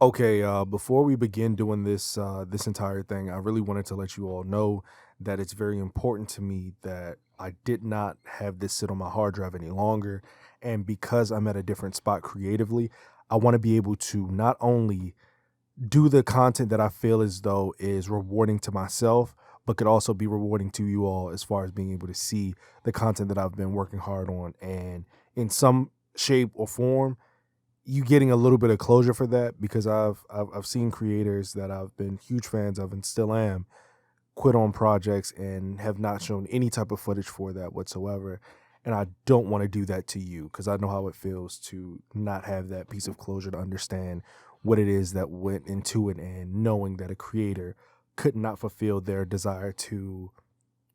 Okay, before we begin doing this entire thing, I really wanted to let you all know that it's very important to me that I did not have this sit on my hard drive any longer, and because I'm at a different spot creatively, I want to be able to not only do the content that I feel as though is rewarding to myself, but could also be rewarding to you all as far as being able to see the content that I've been working hard on, and in some shape or form you getting a little bit of closure for that because I've seen creators that I've been huge fans of and still am quit on projects and have not shown any type of footage for that whatsoever. And I don't want to do that to you because I know how it feels to not have that piece of closure to understand what it is that went into it and knowing that a creator could not fulfill their desire to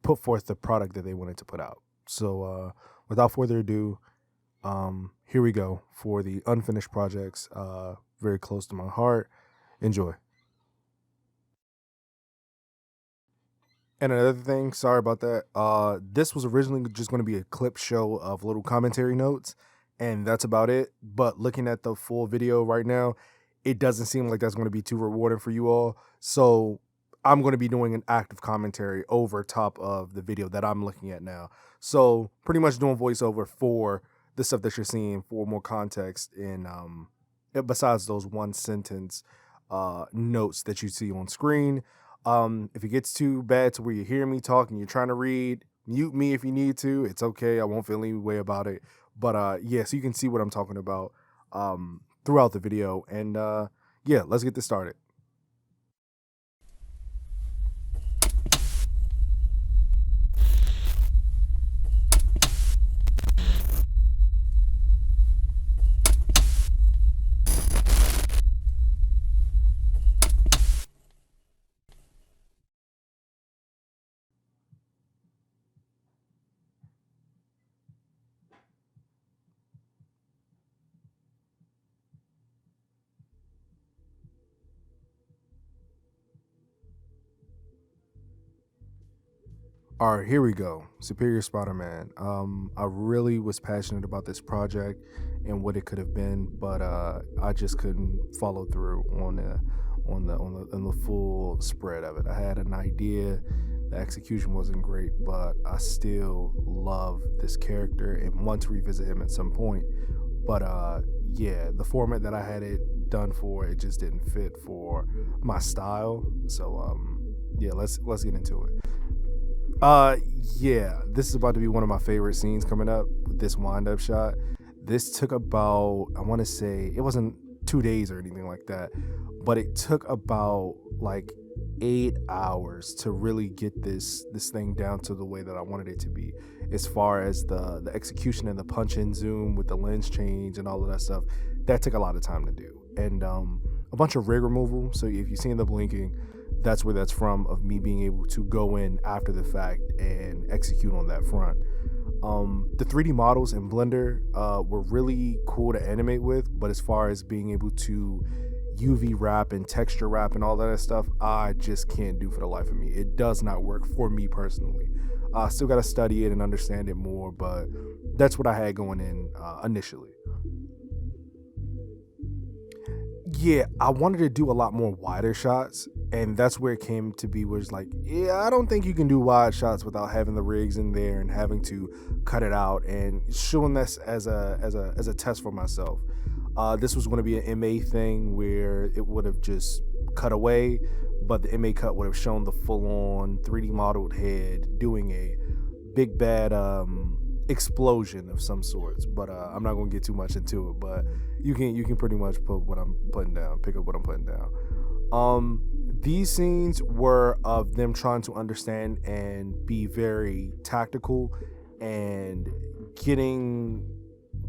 put forth the product that they wanted to put out. So without further ado, here we go for the unfinished projects, very close to my heart. Enjoy. And another thing, sorry about that. This was originally just going to be a clip show of little commentary notes, and that's about it. But looking at the full video right now, it doesn't seem like that's going to be too rewarding for you all. So I'm going to be doing an active commentary over top of the video that I'm looking at now. So pretty much doing voiceover for the stuff that you're seeing for more context in besides those one sentence notes that you see on screen. If it gets too bad to where you hear me talk and you're trying to read, mute me if you need to. It's okay. I won't feel any way about it. But yeah, so you can see what I'm talking about throughout the video. And yeah, let's get this started. All right, here we go. Superior Spider-Man. I really was passionate about this project and what it could have been, but I just couldn't follow through on the full spread of it. I had an idea, the execution wasn't great, but I still love this character and want to revisit him at some point. But yeah, the format that I had it done for, it just didn't fit for my style. So yeah, let's get into it. Yeah, this is about to be one of my favorite scenes coming up with this wind up shot. This took about, I want to say, it wasn't 2 days or anything like that, but it took about like 8 hours to really get this thing down to the way that I wanted it to be, as far as the execution and the punch in zoom with the lens change and all of that stuff. That took a lot of time to do, and a bunch of rig removal. So if you've seen the blinking, that's where that's from, of me being able to go in after the fact and execute on that front. The 3D models in Blender were really cool to animate with, but as far as being able to UV wrap and texture wrap and all that stuff, I just can't do for the life of me. It does not work for me personally. I still got to study it and understand it more, but that's what I had going in initially. Yeah, I wanted to do a lot more wider shots, and that's where it came to be, was like, yeah, I don't think you can do wide shots without having the rigs in there and having to cut it out, and showing this as a test for myself. This was going to be an MA thing where it would have just cut away, but the MA cut would have shown the full-on 3D modeled head doing a big bad explosion of some sorts. But I'm not going to get too much into it. But you can pretty much put what I'm putting down, pick up what I'm putting down. These scenes were of them trying to understand and be very tactical and getting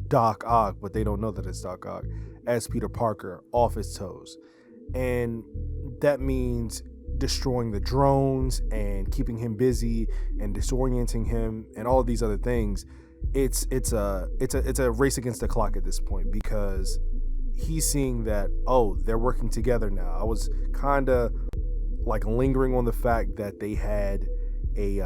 Doc Ock, but they don't know that it's Doc Ock, as Peter Parker off his toes. And that means destroying the drones and keeping him busy and disorienting him and all of these other things. It's a race against the clock at this point, because he's seeing that, oh, they're working together now. I was kind of like lingering on the fact that they had a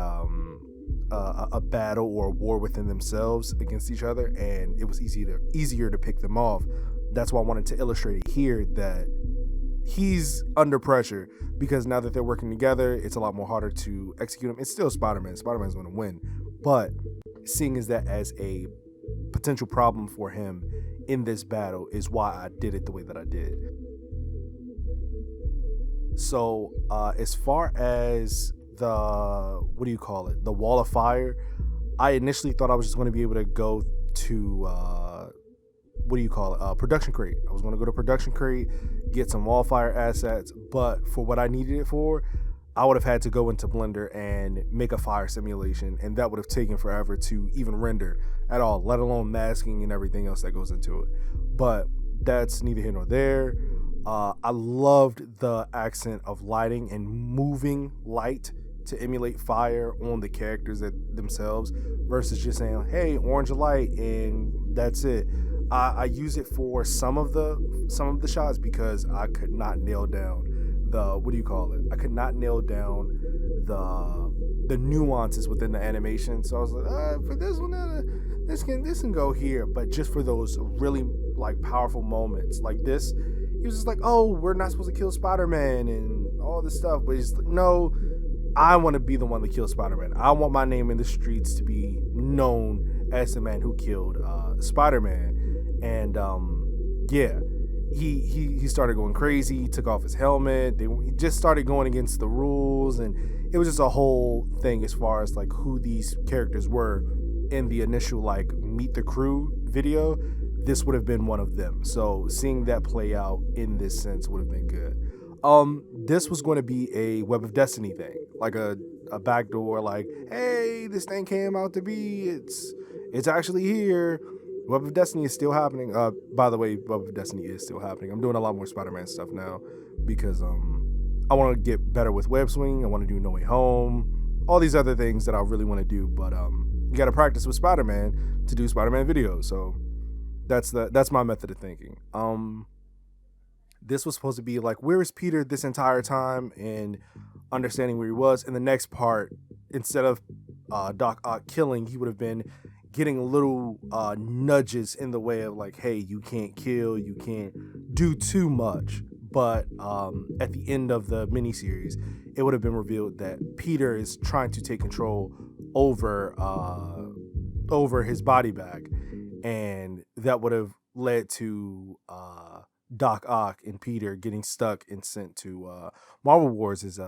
battle or a war within themselves against each other, and it was easier to pick them off. That's why I wanted to illustrate it here, that he's under pressure because now that they're working together, it's a lot more harder to execute him. It's still Spider-Man. Spider-Man's going to win, but seeing as that as a potential problem for him in this battle is why I did it the way that I did. So as far as the the wall of fire, I initially thought I was just going to be able to go to production crate. I was going to go to production crate, get some wallfire assets, but for what I needed it for, I would have had to go into Blender and make a fire simulation, and that would have taken forever to even render at all, let alone masking and everything else that goes into it. But that's neither here nor there. I loved the accent of lighting and moving light to emulate fire on the characters themselves versus just saying, hey, orange light, and that's it. I use it for some of the shots because I could not nail down I could not nail down the nuances within the animation. So I was like, for this one, this can go here. But just for those really like powerful moments like this, he was just like, oh, we're not supposed to kill Spider-Man and all this stuff. But he's like, no, I want to be the one that kills Spider-Man. I want my name in the streets to be known as the man who killed Spider-Man. And yeah, he started going crazy. He took off his helmet. He just started going against the rules, and it was just a whole thing as far as like who these characters were in the initial like meet the crew video. This would have been one of them. So seeing that play out in this sense would have been good. This was going to be a Web of Destiny thing, like a backdoor, like, hey, this thing came out to be, it's actually here. Web of Destiny is still happening. By the way, Web of Destiny is still happening. I'm doing a lot more Spider-Man stuff now because I want to get better with web swing. I want to do No Way Home, all these other things that I really want to do. But you got to practice with Spider-Man to do Spider-Man videos. So that's my method of thinking. This was supposed to be like, where is Peter this entire time, and understanding where he was. In the next part, instead of Doc Ock killing, he would have been getting little nudges in the way of like, hey, you can't kill, you can't do too much. But at the end of the miniseries, it would have been revealed that Peter is trying to take control over his body bag, and that would have led to Doc Ock and Peter getting stuck and sent to Marvel Wars'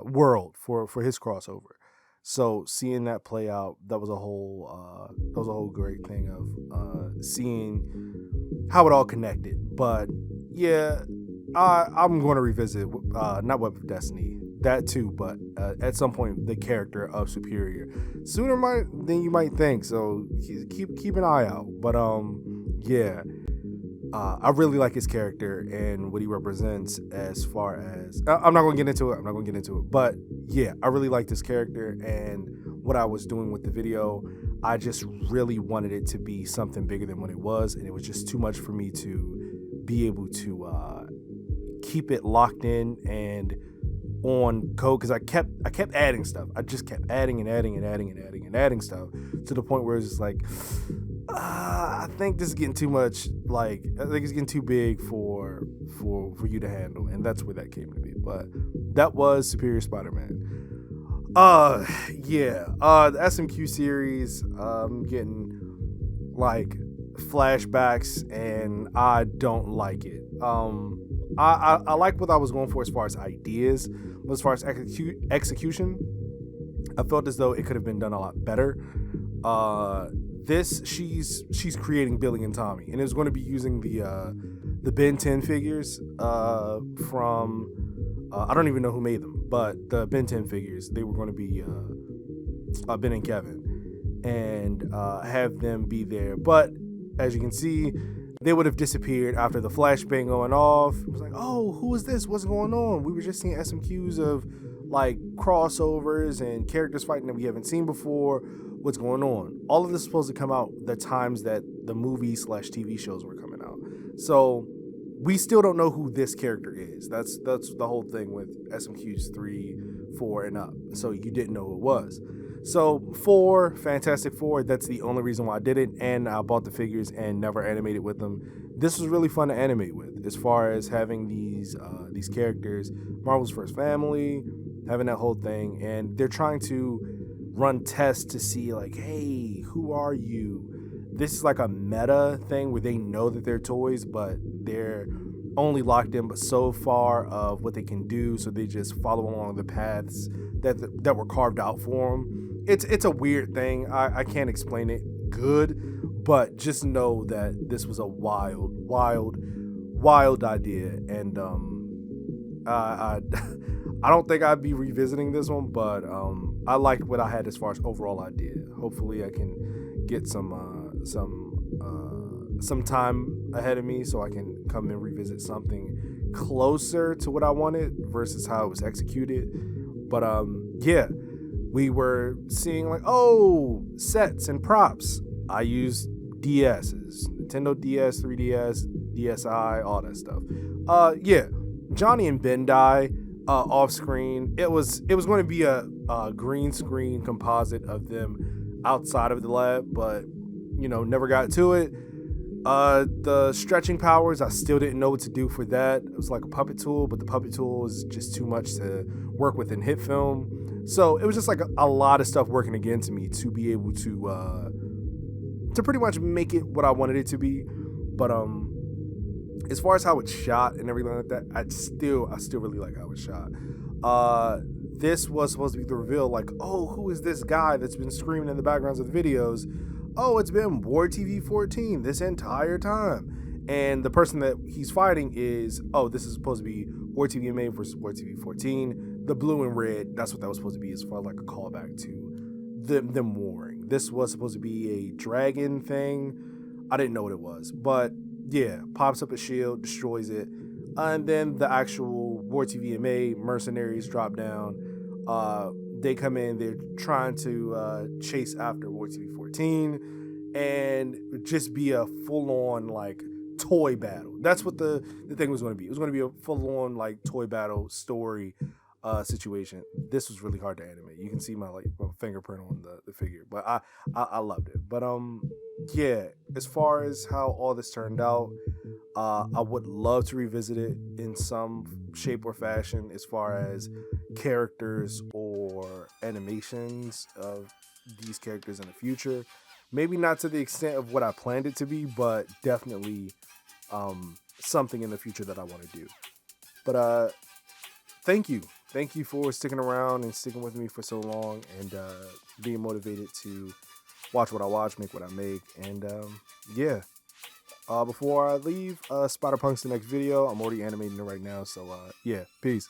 world for his crossover. So seeing that play out, that was a whole great thing of seeing how it all connected. But yeah, I'm going to revisit not Web of Destiny, that too, but at some point the character of Superior sooner than you might think. So keep an eye out. But yeah. I really like his character and what he represents as far as... I'm not going to get into it. But yeah, I really like this character and what I was doing with the video. I just really wanted it to be something bigger than what it was. And it was just too much for me to be able to keep it locked in and on code. Because I kept adding stuff. I just kept adding stuff to the point where it's just like... I think this is getting too much. Like, I think it's getting too big for you to handle, and that's where that came to be. But that was Superior Spider-Man. Yeah. The SMQ series, I'm getting like flashbacks, and I don't like it. I like what I was going for as far as ideas, but as far as execution, I felt as though it could have been done a lot better. She's creating Billy and Tommy, and it was going to be using the Ben 10 figures from I don't even know who made them, but the Ben 10 figures, they were going to be Ben and Kevin, and have them be there. But as you can see, they would have disappeared after the flashbang going off. It was like, oh, who is this? What's going on? We were just seeing SMQs of like crossovers and characters fighting that we haven't seen before. What's going on? All of this is supposed to come out the times that the movie/TV shows were coming out. So we still don't know who this character is. That's the whole thing with SMQs 3, 4, and up. So you didn't know who it was. So Fantastic Four, that's the only reason why I did it, and I bought the figures and never animated with them this was really fun to animate with, as far as having these characters, Marvel's first family, having that whole thing, and they're trying to run tests to see like, hey, who are you? This is like a meta thing where they know that they're toys, but they're only locked in but so far of what they can do, so they just follow along the paths that were carved out for them. It's a weird thing. I can't explain it good, but just know that this was a wild idea, and I I don't think I'd be revisiting this one, but I liked what I had as far as overall idea. Hopefully, I can get some time ahead of me so I can come and revisit something closer to what I wanted versus how it was executed. But yeah, we were seeing like, oh, sets and props. I used DS's, Nintendo DS, 3DS, DSi, all that stuff. Yeah, Johnny and Ben die off screen. It was going to be a green screen composite of them outside of the lab, but never got to it. The stretching powers, I still didn't know what to do for that. It was like a puppet tool, but the puppet tool is just too much to work with in hit film. So it was just like a lot of stuff working against me to be able to pretty much make it what I wanted it to be. But as far as how it's shot and everything like that, I still really like how it's shot. This was supposed to be the reveal, like, oh, who is this guy that's been screaming in the backgrounds of the videos? Oh, it's been War TV 14 this entire time. And the person that he's fighting is, oh, this is supposed to be War TV MA versus War TV 14. The blue and red, that's what that was supposed to be, as far as like a callback to them warring. This was supposed to be a dragon thing. I didn't know what it was. But yeah, pops up a shield, destroys it. And then the actual War TV MA mercenaries drop down. They come in, they're trying to chase after War TV 14 and just be a full-on like toy battle. That's what the thing was going to be. It was going to be a full-on like toy battle story situation. This was really hard to animate. You can see my fingerprint on the figure, but I loved it. But yeah, as far as how all this turned out, I would love to revisit it in some shape or fashion, as far as characters or animations of these characters in the future. Maybe not to the extent of what I planned it to be, but definitely something in the future that I want to do. But thank you for sticking around and sticking with me for so long, and being motivated to watch what I watch, make what I make. And yeah, before I leave, Spider-Punk's the next video. I'm already animating it right now, so yeah, peace.